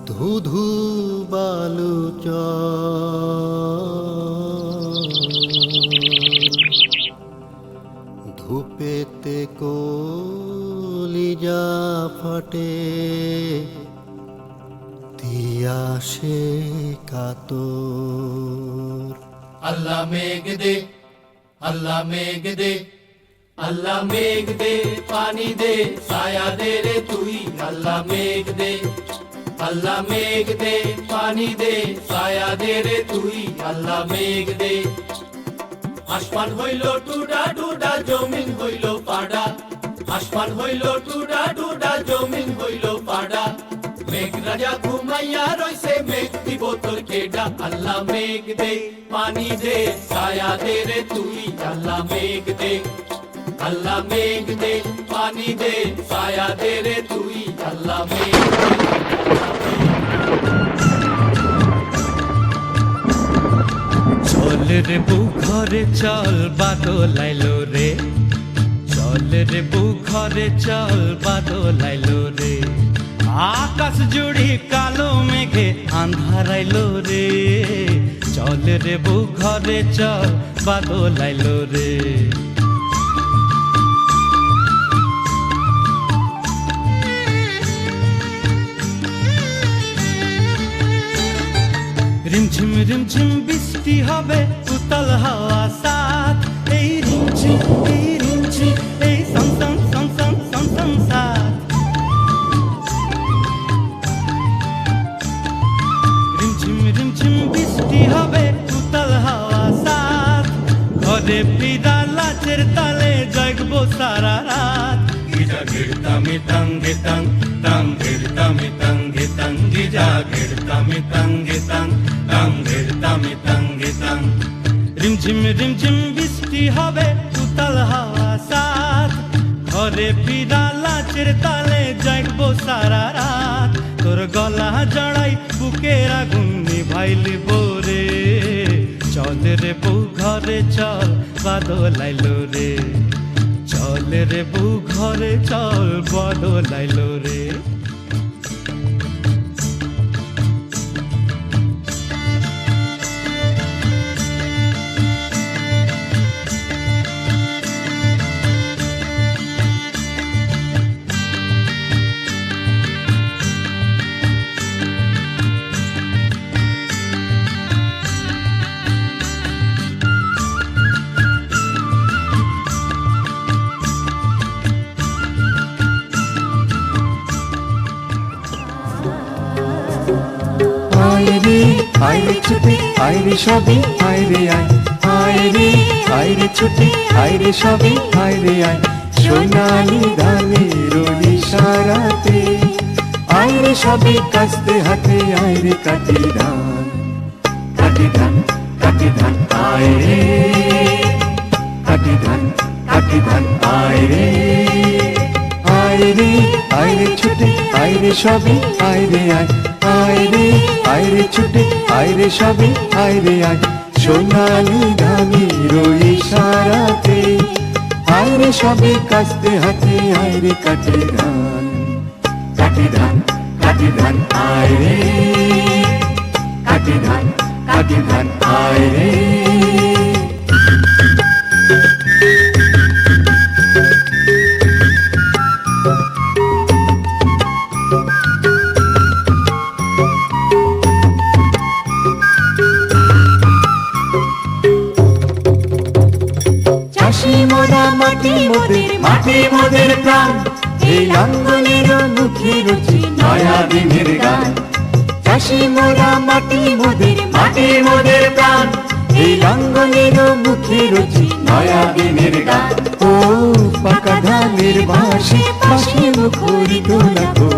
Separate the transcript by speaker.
Speaker 1: ধুধু বালুচ ধূপেতে কলিজা ফাটে তিয়াসে কাতর।
Speaker 2: আল্লাহ মেঘ দে, আল্লাহ মেঘ দে, আল্লাহ মেঘ দে, পানি দে, ছায়া দে রে তুই। আল্লাহ মেঘ দে, আল্লাহ মেঘ দে, পানি দে, ছায়া দে রে তুই। আল্লাহ মেঘ দে। আসমান হইল টুডা টুডা, জমিন হইল পাড়া। আসমান হইল টুডা টুডা, জমিন হইল পাড়া। মেঘ রাজা ঘুমাইয়া রইছে, মেঘ দিব তোর কেডা। আল্লাহ মেঘ দে, পানি দে, ছায়া দে রে তুই। আল্লাহ মেঘ দে, আল্লাহ মেঘ দে, পানি দে, ছায়া দে রে তুই। আল্লাহ মেঘ দে।
Speaker 3: চল রে বউ ঘরে চল, বাদল আইলো রে। চল রে বউ ঘরে চল, বাদল আইলো রে। আকাশ জুড়ি কালো মেঘে আন্ধার আইলো রে। চল রে বউ ঘরে চল, বাদল আইলো রে। রিমঝিম রিমঝিম বৃষ্টি হবে, উতল হাওয়া সাথ। এই রিমঝিম, এই রিমঝিম, এই সমসম সমসম সমসম সাথ। রিমঝিম রিমঝিম বৃষ্টি হবে, উতল হাওয়া সাথ। ঘরে ফিরা লাচের তালে জাগবো সারা রাত। গিজা গিরতামি তাঙ্গে তাং, তাং গিরতামি তাঙ্গে তাং। গিজা গিরতামি তাঙ্গে তাং, তাং গিরতামি তাঙ্গে তাং। রিমঝিম রিমঝিম বৃষ্টি হবে, উতল হাওয়া সাথ। ঘরে ফিরা লাচের তালে জাগবো সারা রাত। তোর গলা জড়াই বুকের আগুন নিভাইলি বোরে। চল রে বউ ঘরে চল, বাদল আইলো রে। চল রে বউ ঘরে চল, বাদল আইলো রে।
Speaker 4: আইরে ছুটে আইরে সবে আইরে আয় আইরে আইরে ছুটে আইরে সবে আইরে আয় সোনালি ধানের ইশারাতে আইরে সবে কাস্তে হাতে আইরে কাটি ধান কাটি ধান কাটি ধান আইরে কাটি ধান কাটি ধান আইরে আইরে আইরে ছুটে আইরে সবে আইরে আয় আইরে আইরে ছুটে আইরে সবে আইরে আয় সোনালি ধানের ইশারাতে আইরে সবে কাস্তে হাতে আইরে কাটি ধান কাটি ধান কাটি ধান আইরে কাটি ধান কাটি ধান আইরে চাষি মোরা মাটি মোদের মাটি মোদের প্রাণ এই লাঙ্গলের মুখে রুচি নয়া দিনের গান চাষি মোরা মাটি মোদের মাটি মোদের প্রাণ এই লাঙ্গলের মুখে রুচি নয়া দিনের গান ও পাকা ধানের বাঁশি বাঁশি মুখরিত লাগো